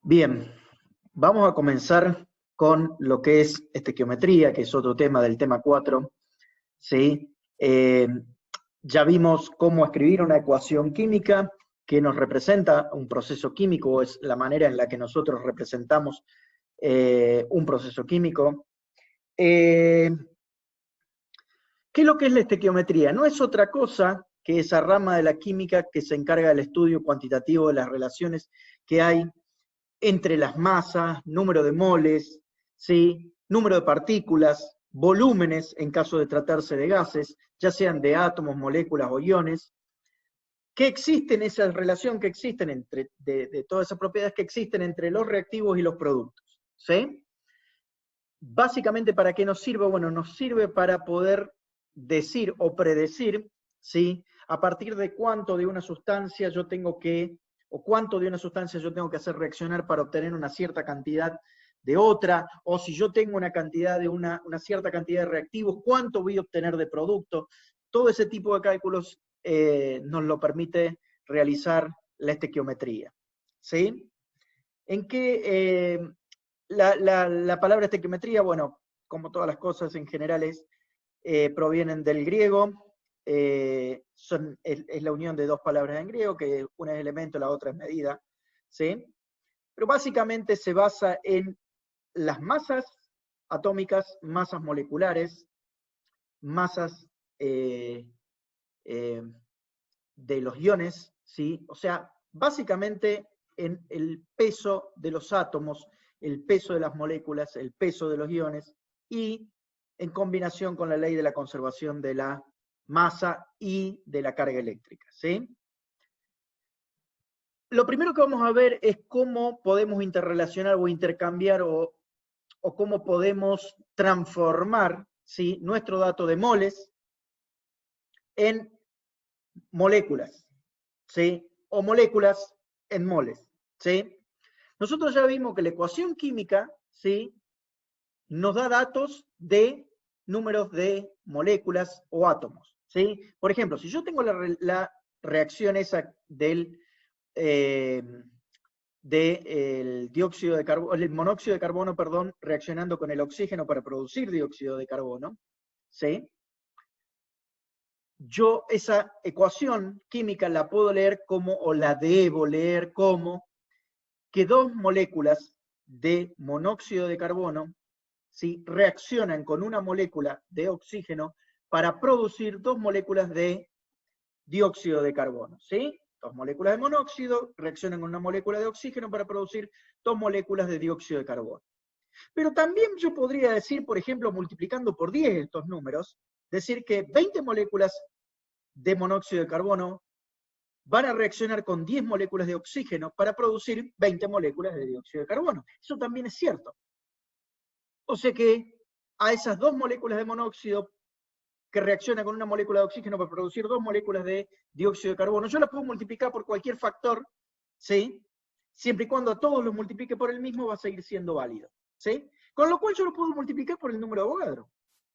Bien, vamos a comenzar con lo que es estequiometría, que es otro tema del tema 4. ¿Sí? Ya vimos cómo escribir una ecuación química que nos representa un proceso químico, es la manera en la que nosotros representamos un proceso químico. ¿Qué es lo que es la estequiometría? No es otra cosa que esa rama de la química que se encarga del estudio cuantitativo de las relaciones que hay entre las masas, número de moles, ¿sí? Número de partículas, volúmenes en caso de tratarse de gases, ya sean de átomos, moléculas o iones, que existen, esa relación que existen entre, de todas esas propiedades que existen entre los reactivos y los productos, ¿sí? Básicamente, ¿para qué nos sirve? Bueno, nos sirve para poder decir o predecir, ¿sí? A partir de cuánto de una sustancia yo tengo que, o cuánto de una sustancia yo tengo que hacer reaccionar para obtener una cierta cantidad de otra, o si yo tengo una cantidad de una cierta cantidad de reactivos, cuánto voy a obtener de producto. Todo ese tipo de cálculos nos lo permite realizar la estequiometría, ¿sí? ¿En qué la palabra estequiometría? Bueno, como todas las cosas en general, provienen del griego, es la unión de dos palabras en griego, que una es elemento, la otra es medida, ¿sí? Pero básicamente se basa en las masas atómicas, masas moleculares, masas de los iones, ¿sí? O sea, básicamente en el peso de los átomos, el peso de las moléculas, el peso de los iones, y en combinación con la ley de la conservación de la masa y de la carga eléctrica, ¿sí? Lo primero que vamos a ver es cómo podemos interrelacionar o intercambiar o cómo podemos transformar, ¿sí?, nuestro dato de moles en moléculas, ¿sí? O moléculas en moles, ¿sí? Nosotros ya vimos que la ecuación química, ¿sí?, nos da datos de números de moléculas o átomos, ¿sí? Por ejemplo, si yo tengo la reacción esa del dióxido de carbono, el monóxido de carbono, perdón, reaccionando con el oxígeno para producir dióxido de carbono, ¿sí? Yo esa ecuación química la puedo leer como, o la debo leer como, que dos moléculas de monóxido de carbono, ¿sí?, reaccionan con una molécula de oxígeno para producir dos moléculas de dióxido de carbono, ¿sí? Dos moléculas de monóxido reaccionan con una molécula de oxígeno para producir dos moléculas de dióxido de carbono. Pero también yo podría decir, por ejemplo, multiplicando por 10 estos números, decir que 20 moléculas de monóxido de carbono van a reaccionar con 10 moléculas de oxígeno para producir 20 moléculas de dióxido de carbono. Eso también es cierto. O sea que a esas dos moléculas de monóxido que reaccionan con una molécula de oxígeno para producir dos moléculas de dióxido de carbono, yo las puedo multiplicar por cualquier factor, ¿sí? Siempre y cuando a todos los multiplique por el mismo, va a seguir siendo válido, ¿sí? Con lo cual yo lo puedo multiplicar por el número de Avogadro,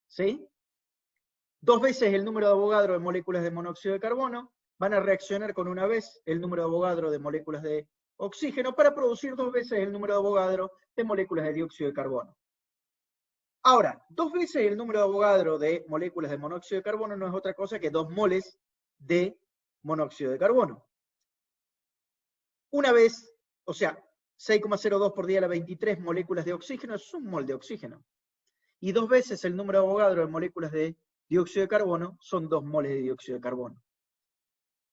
¿sí? Dos veces el número de Avogadro de moléculas de monóxido de carbono van a reaccionar con una vez el número de Avogadro de moléculas de oxígeno para producir dos veces el número de Avogadro de moléculas de dióxido de carbono. Ahora, dos veces el número de Avogadro de moléculas de monóxido de carbono no es otra cosa que 2 moles de monóxido de carbono. Una vez, o sea, 6,02 por 10 a la 23 moléculas de oxígeno es un mol de oxígeno. Y dos veces el número de Avogadro de moléculas de dióxido de carbono son 2 moles de dióxido de carbono.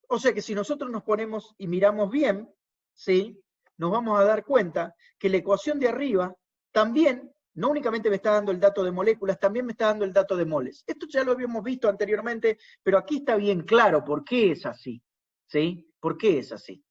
O sea que si nosotros nos ponemos y miramos bien, ¿sí?, nos vamos a dar cuenta que la ecuación de arriba también, no únicamente me está dando el dato de moléculas, también me está dando el dato de moles. Esto ya lo habíamos visto anteriormente, pero aquí está bien claro por qué es así, ¿sí? ¿Por qué es así?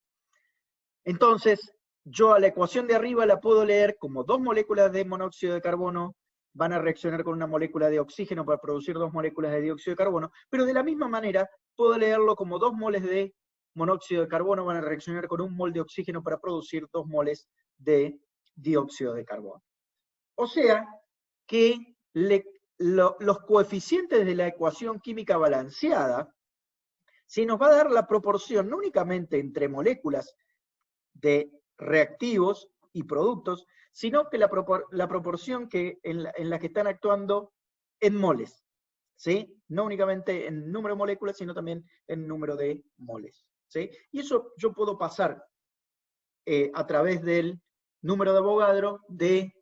Entonces, yo a la ecuación de arriba la puedo leer como 2 moléculas de monóxido de carbono van a reaccionar con una molécula de oxígeno para producir 2 moléculas de dióxido de carbono, pero de la misma manera puedo leerlo como 2 moles de monóxido de carbono van a reaccionar con un mol de oxígeno para producir 2 moles de dióxido de carbono. O sea que los coeficientes de la ecuación química balanceada, si nos va a dar la proporción no únicamente entre moléculas de reactivos y productos, sino que la proporción en la que están actuando en moles, ¿sí? No únicamente en número de moléculas, sino también en número de moles, ¿sí? Y eso yo puedo pasar a través del número de Avogadro de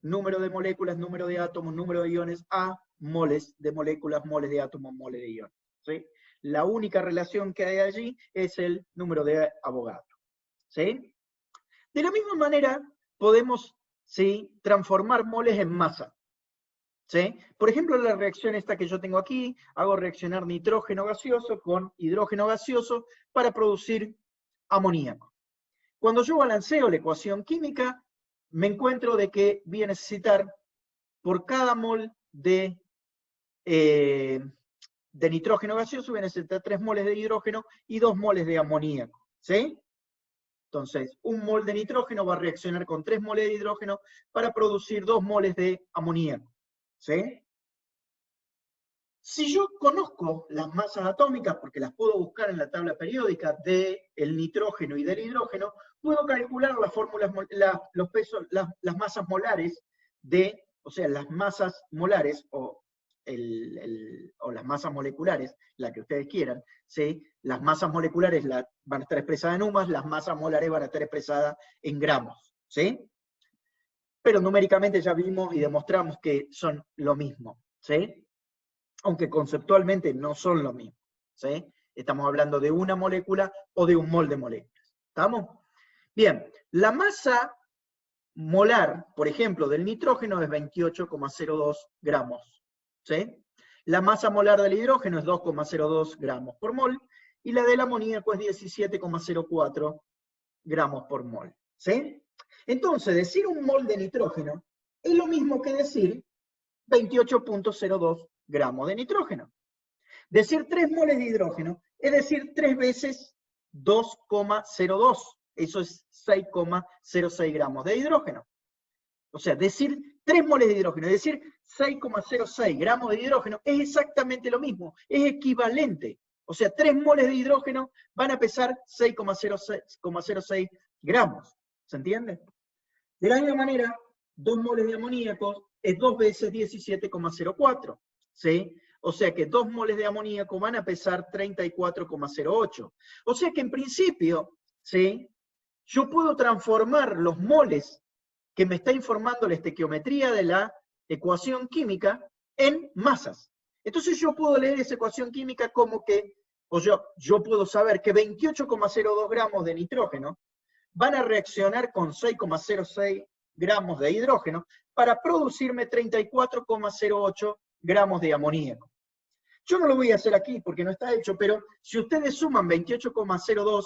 número de moléculas, número de átomos, número de iones, a moles de moléculas, moles de átomos, moles de iones, ¿sí? La única relación que hay allí es el número de Avogadro, ¿sí? De la misma manera, podemos, ¿sí?, transformar moles en masa, ¿sí? Por ejemplo, la reacción esta que yo tengo aquí, hago reaccionar nitrógeno gaseoso con hidrógeno gaseoso para producir amoníaco. Cuando yo balanceo la ecuación química, me encuentro de que voy a necesitar, por cada mol de nitrógeno gaseoso, voy a necesitar 3 moles de hidrógeno y 2 moles de amoníaco, ¿sí? Entonces, un mol de nitrógeno va a reaccionar con 3 moles de hidrógeno para producir 2 moles de amoníaco, ¿sí? Si yo conozco las masas atómicas, porque las puedo buscar en la tabla periódica del nitrógeno y del hidrógeno, puedo calcular las fórmulas, los pesos, las masas molares o sea, las masas molares o las masas moleculares, la que ustedes quieran, ¿sí? Las masas moleculares van a estar expresadas en UMAS, las masas molares van a estar expresadas en gramos, ¿sí? Pero numéricamente ya vimos y demostramos que son lo mismo, ¿sí? Aunque conceptualmente no son lo mismo, ¿sí? Estamos hablando de una molécula o de un mol de moléculas, ¿estamos? Bien, la masa molar, por ejemplo, del nitrógeno es 28,02 gramos, ¿sí? La masa molar del hidrógeno es 2,02 gramos por mol, y la del amoníaco es 17,04 gramos por mol, ¿sí? Entonces, decir un mol de nitrógeno es lo mismo que decir 28,02 gramos de nitrógeno. Decir 3 moles de hidrógeno es decir 3 veces 2,02. Eso es 6,06 gramos de hidrógeno. O sea, decir 3 moles de hidrógeno, es decir 6,06 gramos de hidrógeno, es exactamente lo mismo, es equivalente. O sea, 3 moles de hidrógeno van a pesar 6,06 gramos. ¿Se entiende? De la misma manera, 2 moles de amoníaco es 2 veces 17,04. ¿Sí? O sea que 2 moles de amoníaco van a pesar 34,08. O sea que en principio, ¿sí?, yo puedo transformar los moles que me está informando la estequiometría de la ecuación química en masas. Entonces yo puedo leer esa ecuación química como que, yo puedo saber que 28,02 gramos de nitrógeno van a reaccionar con 6,06 gramos de hidrógeno para producirme 34,08 gramos de amoníaco. Yo no lo voy a hacer aquí porque no está hecho, pero si ustedes suman 28,02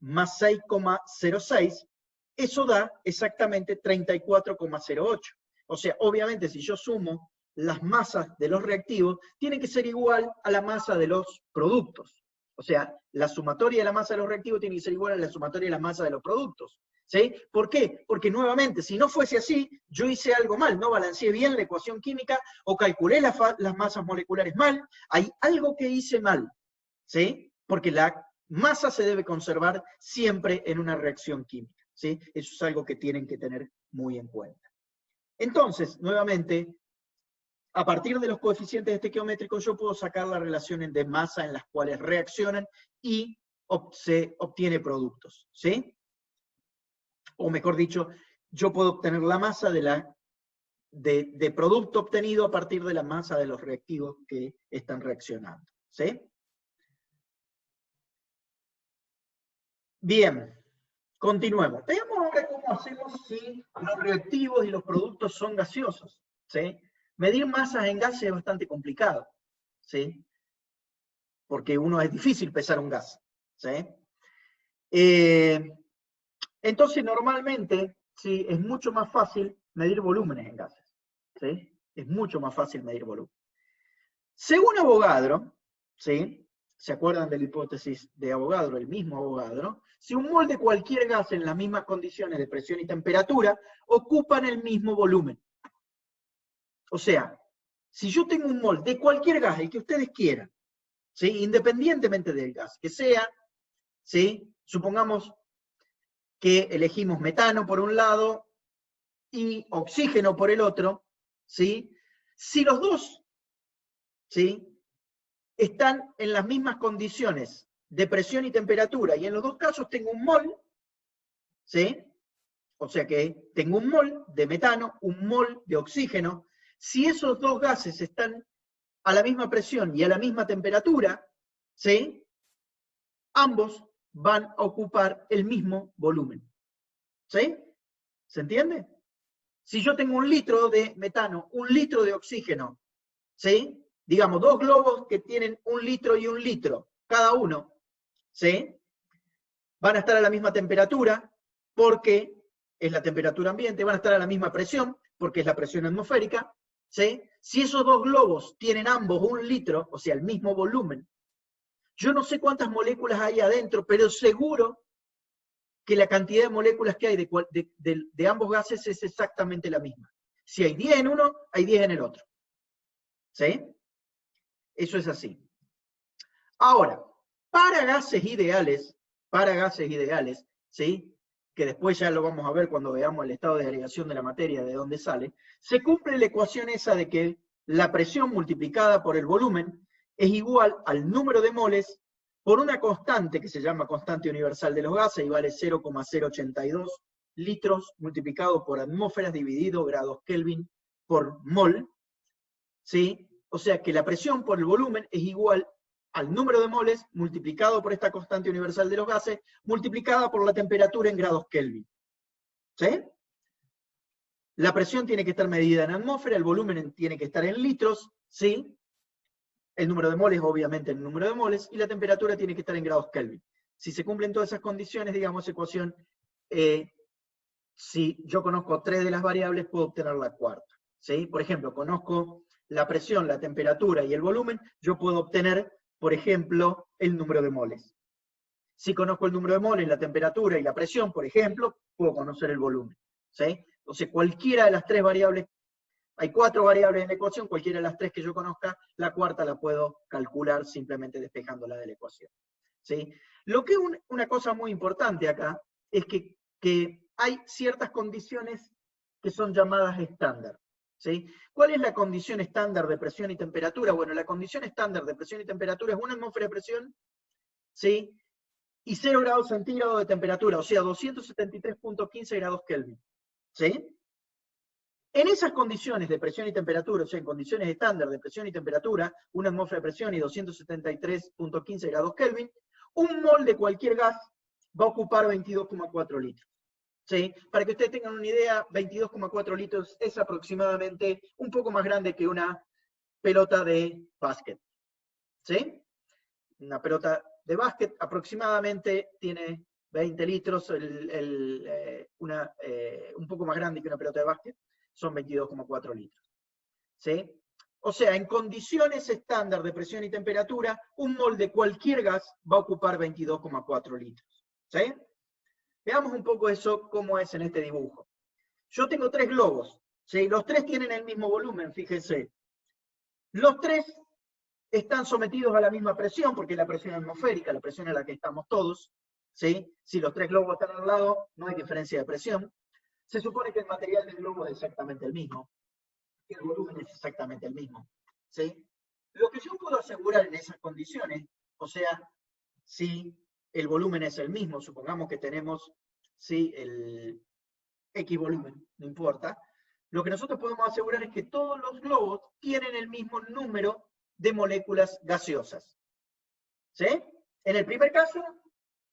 más 6,06, eso da exactamente 34,08. O sea, obviamente si yo sumo las masas de los reactivos, tiene que ser igual a la masa de los productos. O sea, la sumatoria de la masa de los reactivos tiene que ser igual a la sumatoria de la masa de los productos. ¿Sí? ¿Por qué? Porque nuevamente, si no fuese así, yo hice algo mal, no balanceé bien la ecuación química o calculé las masas moleculares mal, hay algo que hice mal, ¿sí? Porque la masa se debe conservar siempre en una reacción química, ¿sí? Eso es algo que tienen que tener muy en cuenta. Entonces, nuevamente, a partir de los coeficientes estequiométricos yo puedo sacar las relaciones de masa en las cuales reaccionan y se obtiene productos, ¿sí? O mejor dicho, yo puedo obtener la masa de producto obtenido a partir de la masa de los reactivos que están reaccionando, ¿sí? Bien, continuemos. Veamos ahora cómo hacemos si los reactivos y los productos son gaseosos, ¿sí? Medir masas en gases es bastante complicado, ¿sí? Porque es difícil pesar un gas, ¿sí? Entonces, normalmente, ¿sí?, es mucho más fácil medir volúmenes en gases, ¿sí? Es mucho más fácil medir volumen. Según Avogadro, ¿sí?, ¿se acuerdan de la hipótesis de Avogadro, el mismo Avogadro? Si un mol de cualquier gas en las mismas condiciones de presión y temperatura ocupan el mismo volumen. O sea, si yo tengo un mol de cualquier gas, el que ustedes quieran, ¿sí?, independientemente del gas que sea, ¿sí?, supongamos que elegimos metano por un lado y oxígeno por el otro, ¿sí? Si los dos, ¿sí?, están en las mismas condiciones de presión y temperatura, y en los dos casos tengo un mol, ¿sí? O sea que tengo un mol de metano, un mol de oxígeno. Si esos dos gases están a la misma presión y a la misma temperatura, ¿sí?, ambos van a ocupar el mismo volumen. ¿Sí? ¿Se entiende? Si yo tengo 1 litro de metano, 1 litro de oxígeno, ¿sí?, digamos, dos globos que tienen 1 litro y 1 litro, cada uno, ¿sí?, van a estar a la misma temperatura, porque es la temperatura ambiente, van a estar a la misma presión, porque es la presión atmosférica, ¿sí? Si esos dos globos tienen ambos 1 litro, o sea, el mismo volumen, yo no sé cuántas moléculas hay adentro, pero seguro que la cantidad de moléculas que hay de ambos gases es exactamente la misma. Si hay 10 en uno, hay 10 en el otro. ¿Sí? Eso es así. Ahora, para gases ideales, ¿sí?, que después ya lo vamos a ver cuando veamos el estado de agregación de la materia, de dónde sale, se cumple la ecuación esa de que la presión multiplicada por el volumen es igual al número de moles por una constante que se llama constante universal de los gases y vale 0,082 litros multiplicado por atmósferas dividido grados Kelvin por mol, ¿sí? O sea que la presión por el volumen es igual al número de moles multiplicado por esta constante universal de los gases, multiplicada por la temperatura en grados Kelvin. ¿Sí? La presión tiene que estar medida en atmósfera, el volumen tiene que estar en litros, ¿sí? El número de moles, obviamente, en número de moles, y la temperatura tiene que estar en grados Kelvin. Si se cumplen todas esas condiciones, digamos, esa ecuación, si yo conozco 3 de las variables, puedo obtener la cuarta. ¿Sí? Por ejemplo, conozco la presión, la temperatura y el volumen, yo puedo obtener, por ejemplo, el número de moles. Si conozco el número de moles, la temperatura y la presión, por ejemplo, puedo conocer el volumen. ¿Sí? Entonces, cualquiera de las 3 variables, hay 4 variables en la ecuación, cualquiera de las 3 que yo conozca, la cuarta la puedo calcular simplemente despejándola de la ecuación. ¿Sí? Lo que es una cosa muy importante acá es que hay ciertas condiciones que son llamadas estándar. ¿Sí? ¿Cuál es la condición estándar de presión y temperatura? Bueno, la condición estándar de presión y temperatura es 1 atmósfera de presión, ¿sí?, y 0 grados centígrados de temperatura, o sea, 273.15 grados Kelvin. ¿Sí? En esas condiciones de presión y temperatura, o sea, en condiciones estándar de presión y temperatura, 1 atmósfera de presión y 273.15 grados Kelvin, un mol de cualquier gas va a ocupar 22,4 litros. ¿Sí? Para que ustedes tengan una idea, 22,4 litros es aproximadamente un poco más grande que una pelota de básquet. ¿Sí? Una pelota de básquet aproximadamente tiene 20 litros, un poco más grande que una pelota de básquet, son 22,4 litros. ¿Sí? O sea, en condiciones estándar de presión y temperatura, un mol de cualquier gas va a ocupar 22,4 litros. ¿Sí? Veamos un poco eso, cómo es en este dibujo. Yo tengo 3 globos, ¿sí? Los 3 tienen el mismo volumen, fíjense. Los 3 están sometidos a la misma presión, porque es la presión atmosférica, la presión en la que estamos todos, ¿sí? Si los 3 globos están al lado, no hay diferencia de presión. Se supone que el material del globo es exactamente el mismo, que el volumen es exactamente el mismo, ¿sí? Lo que yo puedo asegurar en esas condiciones, o sea, si el volumen es el mismo, supongamos que tenemos, ¿sí?, el X volumen, no importa, lo que nosotros podemos asegurar es que todos los globos tienen el mismo número de moléculas gaseosas. ¿Sí? En el primer caso,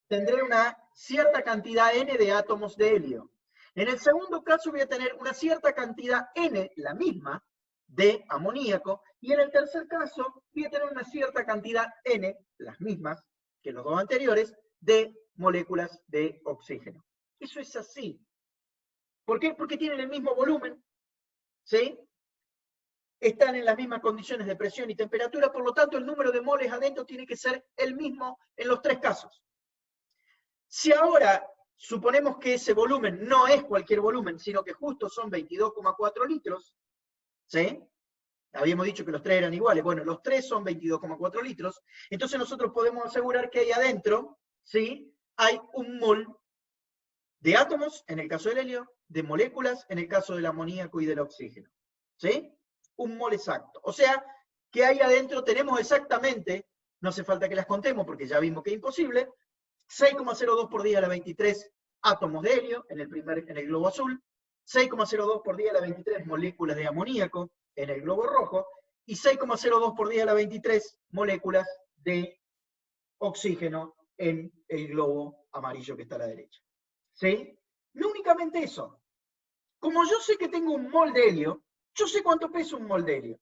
tendré una cierta cantidad N de átomos de helio. En el segundo caso voy a tener una cierta cantidad N, la misma, de amoníaco, y en el tercer caso voy a tener una cierta cantidad N, las mismas que los dos anteriores, de moléculas de oxígeno. Eso es así. ¿Por qué? Porque tienen el mismo volumen, ¿sí? Están en las mismas condiciones de presión y temperatura, por lo tanto el número de moles adentro tiene que ser el mismo en los 3 casos. Si ahora suponemos que ese volumen no es cualquier volumen, sino que justo son 22,4 litros, ¿sí? Habíamos dicho que los 3 eran iguales, bueno, los 3 son 22,4 litros, entonces nosotros podemos asegurar que ahí adentro, ¿sí?, hay un mol de átomos, en el caso del helio, de moléculas, en el caso del amoníaco y del oxígeno. ¿Sí? Un mol exacto. O sea, que ahí adentro tenemos exactamente, no hace falta que las contemos porque ya vimos que es imposible, 6,02 por 10 a la 23 átomos de helio en el globo azul, 6,02 por 10 a la 23 moléculas de amoníaco en el globo rojo, y 6,02 por 10 a la 23 moléculas de oxígeno en el globo amarillo que está a la derecha. ¿Sí? No únicamente eso. Como yo sé que tengo un mol de helio, yo sé cuánto pesa un mol de helio.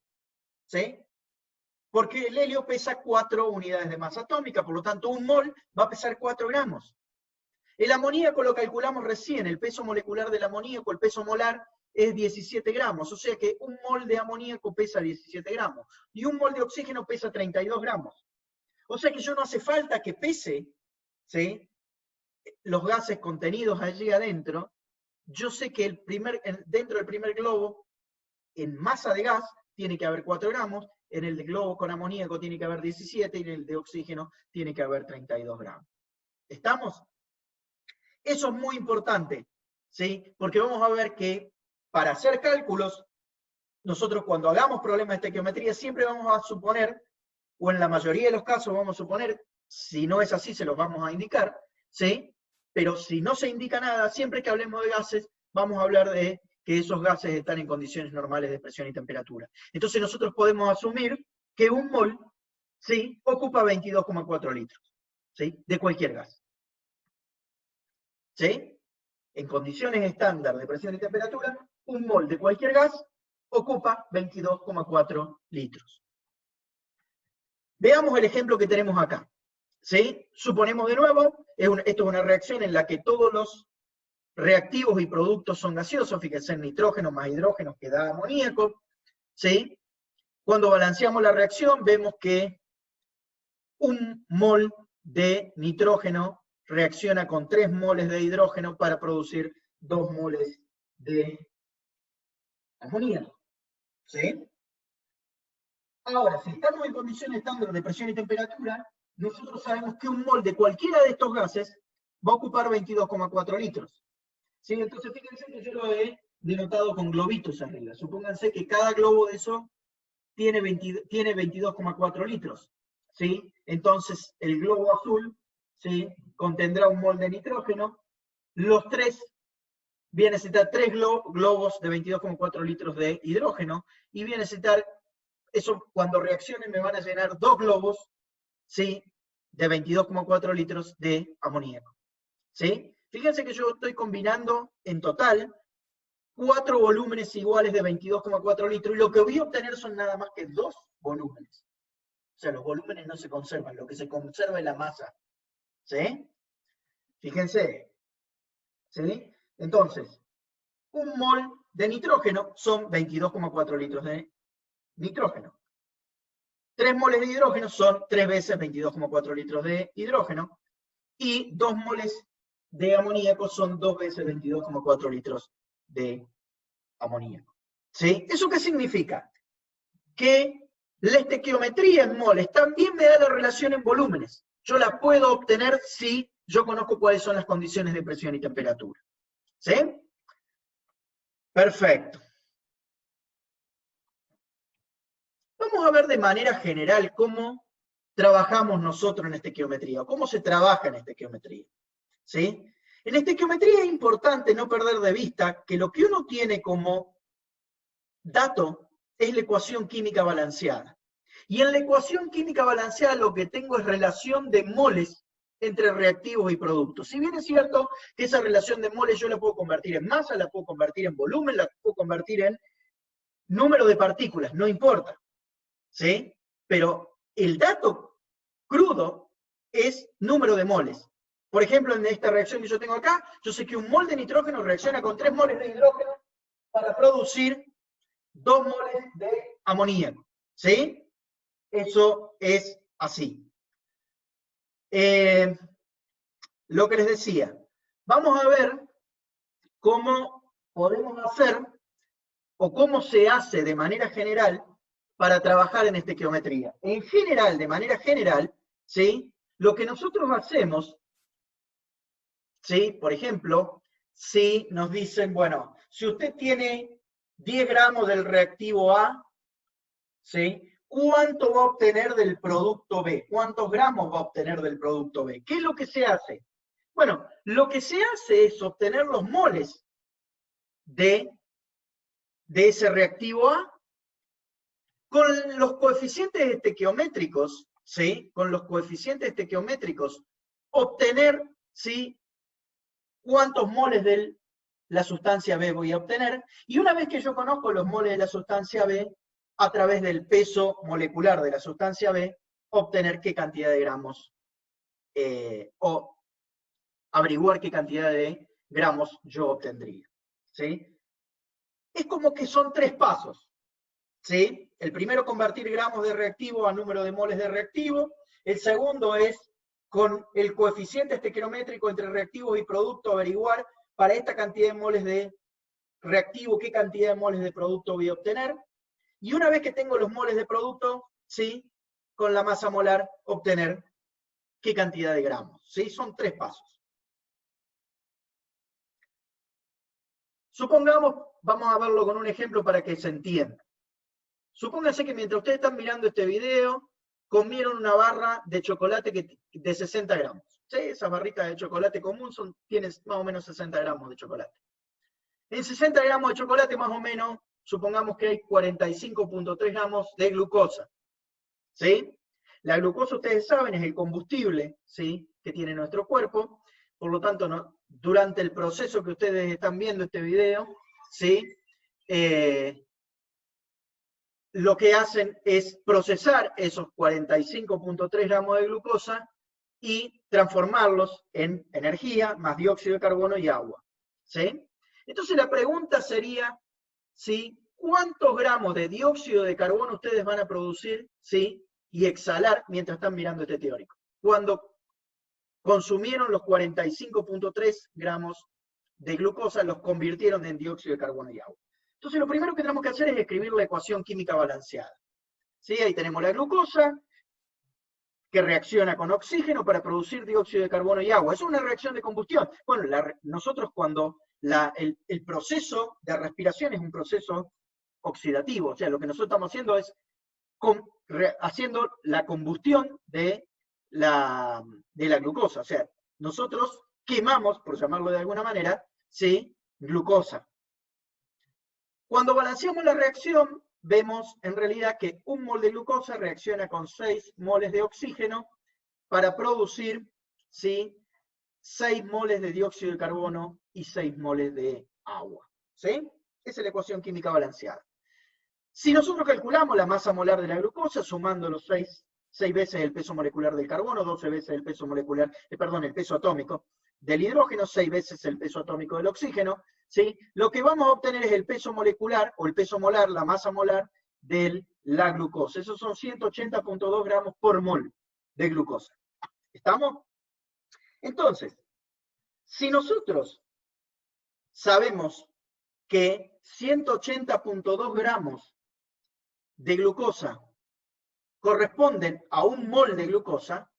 ¿Sí? Porque el helio pesa 4 unidades de masa atómica, por lo tanto un mol va a pesar 4 gramos. El amoníaco lo calculamos recién, el peso molecular del amoníaco, el peso molar, es 17 gramos, o sea que un mol de amoníaco pesa 17 gramos, y un mol de oxígeno pesa 32 gramos. O sea que yo no hace falta que pese, ¿sí?, los gases contenidos allí adentro. Yo sé que dentro del primer globo, en masa de gas, tiene que haber 4 gramos, en el de globo con amoníaco tiene que haber 17, y en el de oxígeno tiene que haber 32 gramos. ¿Estamos? Eso es muy importante, ¿sí? Porque vamos a ver que para hacer cálculos, nosotros cuando hagamos problemas de estequiometría siempre vamos a suponer, o en la mayoría de los casos vamos a suponer, si no es así se los vamos a indicar, ¿sí? Pero si no se indica nada, siempre que hablemos de gases, vamos a hablar de que esos gases están en condiciones normales de presión y temperatura. Entonces nosotros podemos asumir que un mol, ¿sí?, ocupa 22,4 litros, ¿sí?, de cualquier gas. ¿Sí? En condiciones estándar de presión y temperatura, un mol de cualquier gas ocupa 22,4 litros. Veamos el ejemplo que tenemos acá. ¿Sí? Suponemos de nuevo, esto es una reacción en la que todos los reactivos y productos son gaseosos, fíjense, en nitrógeno más hidrógeno que da amoníaco. ¿Sí? Cuando balanceamos la reacción, vemos que un mol de nitrógeno reacciona con 3 moles de hidrógeno para producir 2 moles de amoníaco. ¿Sí? Ahora, si estamos en condiciones estándar de presión y temperatura, nosotros sabemos que un mol de cualquiera de estos gases va a ocupar 22,4 litros. ¿Sí? Entonces, fíjense que yo lo he denotado con globitos arriba. Supónganse que cada globo de eso tiene 22,4 litros. ¿Sí? Entonces, el globo azul, ¿sí?, contendrá un mol de nitrógeno. Los tres viene a necesitar 3 globos de 22,4 litros de hidrógeno, y viene a necesitar, eso cuando reaccionen me van a llenar 2 globos, ¿sí?, de 22,4 litros de amoníaco. ¿Sí? Fíjense que yo estoy combinando en total 4 volúmenes iguales de 22,4 litros, y lo que voy a obtener son nada más que 2 volúmenes. O sea, los volúmenes no se conservan, lo que se conserva es la masa. ¿Sí? Fíjense. ¿Sí? Entonces, un mol de nitrógeno son 22,4 litros de nitrógeno. 3 moles de hidrógeno son 3 veces 22,4 litros de hidrógeno. Y 2 moles de amoníaco son 2 veces 22,4 litros de amoníaco. ¿Sí? ¿Eso qué significa? Que la estequiometría en moles también me da la relación en volúmenes. Yo la puedo obtener si yo conozco cuáles son las condiciones de presión y temperatura. ¿Sí? Perfecto. Vamos a ver de manera general cómo trabajamos nosotros en estequiometría, o cómo se trabaja en estequiometría. ¿Sí? En estequiometría es importante no perder de vista que lo que uno tiene como dato es la ecuación química balanceada. Y en la ecuación química balanceada lo que tengo es relación de moles entre reactivos y productos. Si bien es cierto que esa relación de moles yo la puedo convertir en masa, la puedo convertir en volumen, la puedo convertir en número de partículas, no importa. ¿Sí? Pero el dato crudo es número de moles. Por ejemplo, en esta reacción que yo tengo acá, yo sé que un mol de nitrógeno reacciona con 3 moles de hidrógeno para producir 2 moles de amoníaco. ¿Sí? Eso es así. Lo que les decía, vamos a ver cómo podemos hacer, o cómo se hace de manera general para trabajar en estequiometría. En general, de manera general, ¿sí?, lo que nosotros hacemos, ¿sí?, por ejemplo, ¿sí? Nos dicen, bueno, si usted tiene 10 gramos del reactivo A, ¿sí? ¿Cuánto va a obtener del producto B? ¿Cuántos gramos va a obtener del producto B? ¿Qué es lo que se hace? Bueno, lo que se hace es obtener los moles de ese reactivo A con los coeficientes estequiométricos, ¿sí? Con los coeficientes estequiométricos, obtener, ¿sí? Cuántos moles de la sustancia B voy a obtener, y una vez que yo conozco los moles de la sustancia B, a través del peso molecular de la sustancia B, obtener qué cantidad de gramos, o averiguar qué cantidad de gramos yo obtendría, ¿sí? Es como que son 3 pasos, ¿sí? El primero, convertir gramos de reactivo a número de moles de reactivo. El segundo es, con el coeficiente estequiométrico entre reactivos y producto, averiguar para esta cantidad de moles de reactivo qué cantidad de moles de producto voy a obtener. Y una vez que tengo los moles de producto, ¿sí? Con la masa molar, obtener qué cantidad de gramos, ¿sí? Son 3 pasos. Supongamos, vamos a verlo con un ejemplo para que se entienda. Supónganse que mientras ustedes están mirando este video, comieron una barra de chocolate de 60 gramos. ¿Sí? Esas barritas de chocolate común tienen más o menos 60 gramos de chocolate. En 60 gramos de chocolate, más o menos, supongamos que hay 45.3 gramos de glucosa. ¿Sí? La glucosa, ustedes saben, es el combustible, ¿sí? Que tiene nuestro cuerpo. Por lo tanto, no, durante el proceso que ustedes están viendo este video, ¿sí? Lo que hacen es procesar esos 45.3 gramos de glucosa y transformarlos en energía, más dióxido de carbono y agua. ¿Sí? Entonces la pregunta sería, ¿sí? ¿Cuántos gramos de dióxido de carbono ustedes van a producir, ¿sí? Y exhalar mientras están mirando este teórico? Cuando consumieron los 45.3 gramos de glucosa, los convirtieron en dióxido de carbono y agua. Entonces lo primero que tenemos que hacer es escribir la ecuación química balanceada. ¿Sí? Ahí tenemos la glucosa, que reacciona con oxígeno para producir dióxido de carbono y agua. Es una reacción de combustión. Bueno, nosotros cuando el proceso de respiración es un proceso oxidativo, o sea, lo que nosotros estamos haciendo es haciendo la combustión de la glucosa, o sea, nosotros quemamos, por llamarlo de alguna manera, ¿sí? Glucosa. Cuando balanceamos la reacción, vemos en realidad que un mol de glucosa reacciona con 6 moles de oxígeno para producir, ¿sí? 6 moles de dióxido de carbono y 6 moles de agua. ¿Sí? Esa es la ecuación química balanceada. Si nosotros calculamos la masa molar de la glucosa, sumando los 6 veces el peso molecular del carbono, 12 veces el peso molecular, el peso atómico del hidrógeno, 6 veces el peso atómico del oxígeno, ¿sí? Lo que vamos a obtener es el peso molecular, o el peso molar, la masa molar de la glucosa. Esos son 180.2 gramos por mol de glucosa. ¿Estamos? Entonces, si nosotros sabemos que 180.2 gramos de glucosa corresponden a un mol de glucosa,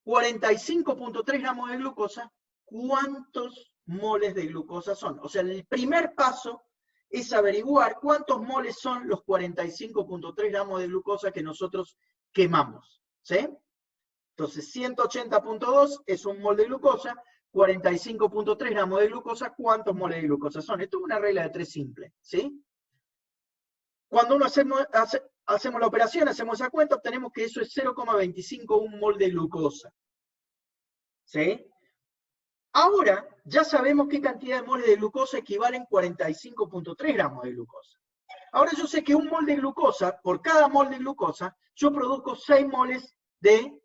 45.3 gramos de glucosa, ¿cuántos moles de glucosa son? O sea, el primer paso es averiguar cuántos moles son los 45.3 gramos de glucosa que nosotros quemamos. ¿Sí? Entonces, 180.2 es un mol de glucosa, 45.3 gramos de glucosa, ¿cuántos moles de glucosa son? Esto es una regla de 3 simple, ¿sí? Cuando uno hacemos la operación, hacemos esa cuenta, obtenemos que eso es 0,25 mol de glucosa. ¿Sí? Ahora, ya sabemos qué cantidad de moles de glucosa equivalen 45.3 gramos de glucosa. Ahora yo sé que un mol de glucosa, por cada mol de glucosa, yo produzco 6 moles de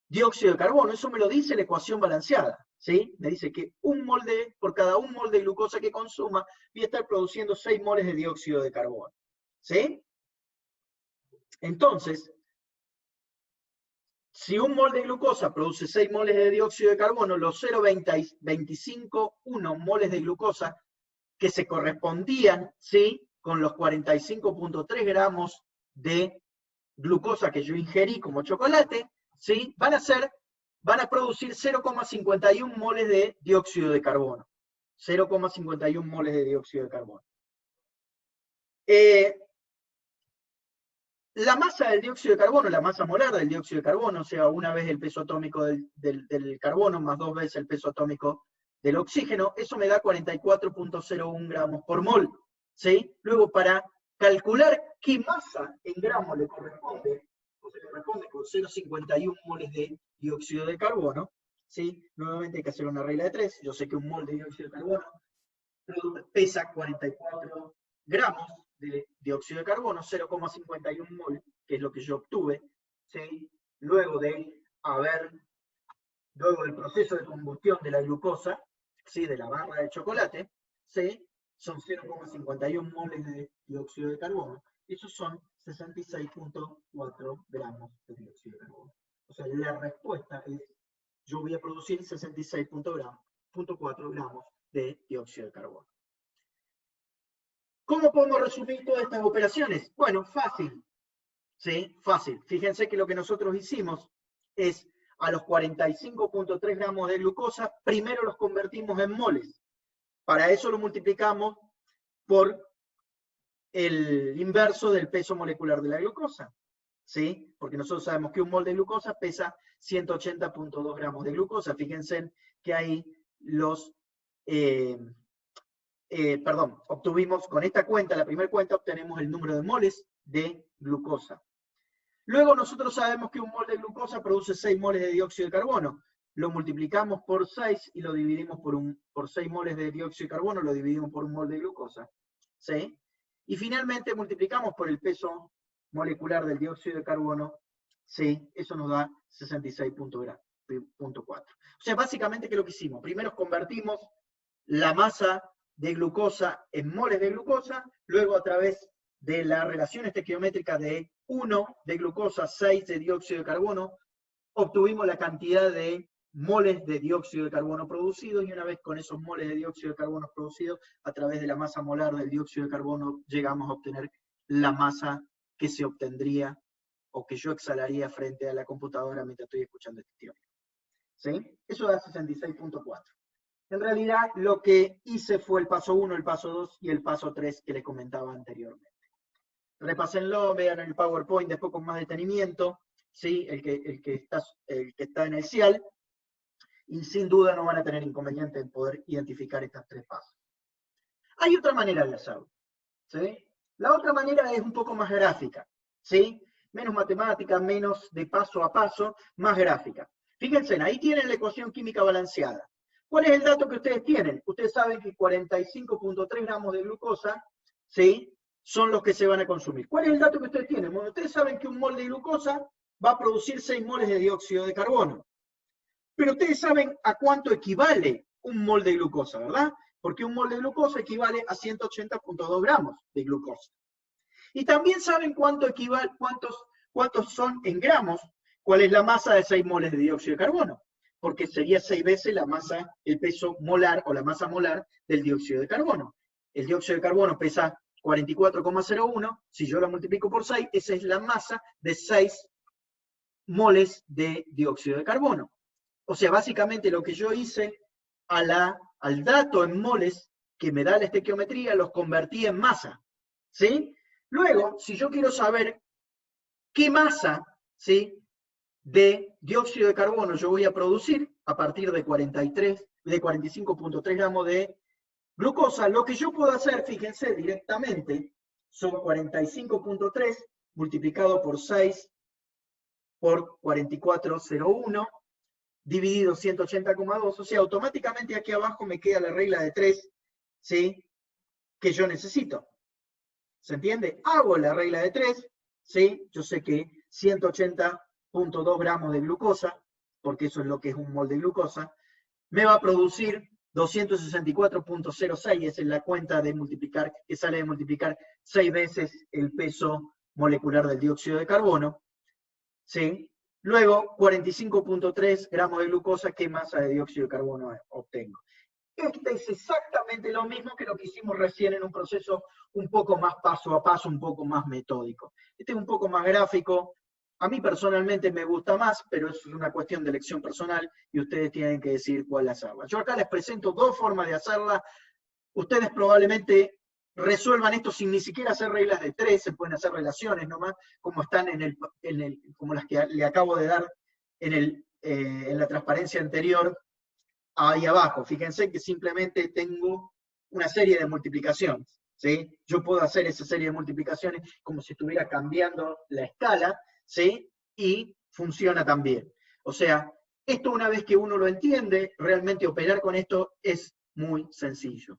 dióxido de carbono. Eso me lo dice la ecuación balanceada. ¿Sí? Me dice que por cada un mol de glucosa que consuma, voy a estar produciendo 6 moles de dióxido de carbono. ¿Sí? Entonces, si un mol de glucosa produce 6 moles de dióxido de carbono, los 0,251 moles de glucosa que se correspondían, ¿sí? Con los 45.3 gramos de glucosa que yo ingerí como chocolate, ¿sí? Van a producir 0,51 moles de dióxido de carbono. 0,51 moles de dióxido de carbono. La masa del dióxido de carbono, la masa molar del dióxido de carbono, o sea, una vez el peso atómico del carbono más 2 veces el peso atómico del oxígeno, eso me da 44.01 gramos por mol, ¿sí? Luego, para calcular qué masa en gramos le corresponde, o se le responde con 0,51 moles de dióxido de carbono, ¿sí? Nuevamente hay que hacer una regla de 3, yo sé que un mol de dióxido de carbono pesa 44 gramos de dióxido de carbono, 0,51 mol, que es lo que yo obtuve, ¿sí? Luego del proceso de combustión de la glucosa, ¿sí? De la barra de chocolate, ¿sí? Son 0,51 moles de dióxido de carbono. Esos son 66.4 gramos de dióxido de carbono. O sea, la respuesta es, yo voy a producir 66.4 gramos de dióxido de carbono. ¿Cómo podemos resumir todas estas operaciones? Bueno, fácil. ¿Sí? Fácil. Fíjense que lo que nosotros hicimos es a los 45.3 gramos de glucosa, primero los convertimos en moles. Para eso lo multiplicamos por el inverso del peso molecular de la glucosa. ¿Sí? Porque nosotros sabemos que un mol de glucosa pesa 180.2 gramos de glucosa. Fíjense que ahí obtuvimos con esta cuenta, la primera cuenta, obtenemos el número de moles de glucosa. Luego nosotros sabemos que un mol de glucosa produce 6 moles de dióxido de carbono. Lo multiplicamos por 6 y lo dividimos por 6 moles de dióxido de carbono, lo dividimos por un mol de glucosa. ¿Sí? Y finalmente multiplicamos por el peso molecular del dióxido de carbono. ¿Sí? Eso nos da 66.4. O sea, básicamente, ¿qué es lo que hicimos? Primero convertimos la masa de glucosa en moles de glucosa, luego a través de la relación estequiométrica de 1 de glucosa, 6 de dióxido de carbono, obtuvimos la cantidad de moles de dióxido de carbono producidos, y una vez con esos moles de dióxido de carbono producidos, a través de la masa molar del dióxido de carbono, llegamos a obtener la masa que se obtendría o que yo exhalaría frente a la computadora mientras estoy escuchando este teórico. ¿Sí? Eso da 66.4. En realidad, lo que hice fue el paso 1, el paso 2 y el paso 3 que les comentaba anteriormente. Repásenlo, vean el PowerPoint después con más detenimiento, ¿sí? el que está en el CIAL, y sin duda no van a tener inconveniente en poder identificar estas 3 pasos. Hay otra manera de hacerlo, ¿sí? La otra manera es un poco más gráfica, ¿sí? Menos matemática, menos de paso a paso, más gráfica. Fíjense, ahí tienen la ecuación química balanceada. ¿Cuál es el dato que ustedes tienen? Ustedes saben que 45.3 gramos de glucosa, ¿sí? Son los que se van a consumir. ¿Cuál es el dato que ustedes tienen? Bueno, ustedes saben que un mol de glucosa va a producir 6 moles de dióxido de carbono. Pero ustedes saben a cuánto equivale un mol de glucosa, ¿verdad? Porque un mol de glucosa equivale a 180.2 gramos de glucosa. Y también saben cuántos son en gramos, cuál es la masa de 6 moles de dióxido de carbono, porque sería 6 veces la masa, el peso molar o la masa molar del dióxido de carbono. El dióxido de carbono pesa 44,01, si yo la multiplico por 6, esa es la masa de 6 moles de dióxido de carbono. O sea, básicamente lo que yo hice al dato en moles que me da la estequiometría, los convertí en masa, ¿sí? Luego, si yo quiero saber qué masa, ¿sí?, de dióxido de carbono yo voy a producir a partir de 45.3 gramos de glucosa, lo que yo puedo hacer, fíjense, directamente, son 45.3 multiplicado por 6 por 44,01, dividido 180,2, o sea, automáticamente aquí abajo me queda la regla de 3, ¿sí?, que yo necesito. ¿Se entiende? Hago la regla de 3, ¿sí? Yo sé que 180.2 gramos de glucosa, porque eso es lo que es un mol de glucosa, me va a producir 264.06, esa es la cuenta de multiplicar, que sale de multiplicar 6 veces el peso molecular del dióxido de carbono, ¿sí? Luego, 45.3 gramos de glucosa, ¿qué masa de dióxido de carbono obtengo? Este es exactamente lo mismo que lo que hicimos recién en un proceso un poco más paso a paso, un poco más metódico. Este es un poco más gráfico, A mí personalmente me gusta más, pero eso es una cuestión de elección personal y ustedes tienen que decidir cuál hacerla. Yo acá les presento dos formas de hacerla. Ustedes probablemente resuelvan esto sin ni siquiera hacer reglas de tres, se pueden hacer relaciones nomás, como están como las que le acabo de dar en la transparencia anterior, ahí abajo. Fíjense que simplemente tengo una serie de multiplicaciones, ¿sí? Yo puedo hacer esa serie de multiplicaciones como si estuviera cambiando la escala, ¿sí? Y funciona también. O sea, esto una vez que uno lo entiende, realmente operar con esto es muy sencillo.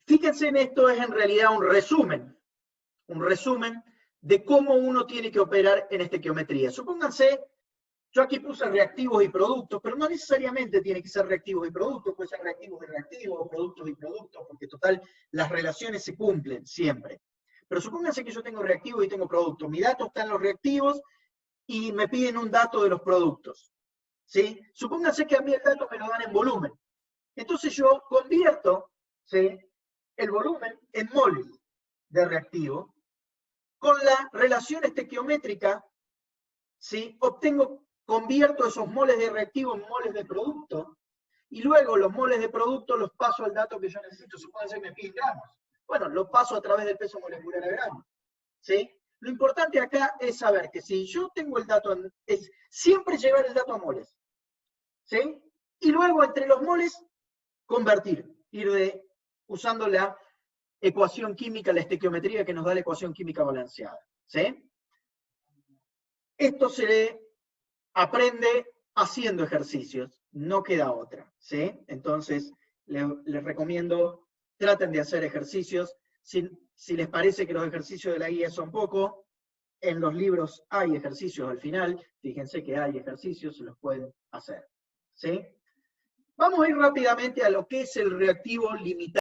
Fíjense en esto, es en realidad un resumen de cómo uno tiene que operar en estequiometría. Supónganse, yo aquí puse reactivos y productos, pero no necesariamente tiene que ser reactivos y productos, puede ser reactivos y reactivos, o productos y productos, porque total, las relaciones se cumplen siempre. Pero supónganse que yo tengo reactivos y tengo productos. Mi dato está en los reactivos y me piden un dato de los productos, ¿sí? Supónganse que a mí el dato me lo dan en volumen. Entonces yo convierto, ¿sí?, el volumen en moles de reactivo. Con la relación estequiométrica, ¿sí?, convierto esos moles de reactivo en moles de producto, y luego los moles de producto los paso al dato que yo necesito. Supónganse que me piden gramos. Bueno, lo paso a través del peso molecular a gramos, ¿sí? Lo importante acá es saber que si yo tengo el dato, es siempre llevar el dato a moles, ¿sí? Y luego entre los moles, convertir, usando la ecuación química, la estequiometría que nos da la ecuación química balanceada, ¿sí? Esto se aprende haciendo ejercicios, no queda otra, ¿sí? Entonces, les recomiendo, traten de hacer ejercicios. Si les parece que los ejercicios de la guía son poco, en los libros hay ejercicios al final, fíjense que hay ejercicios, se los pueden hacer, ¿sí? Vamos a ir rápidamente a lo que es el reactivo limitado.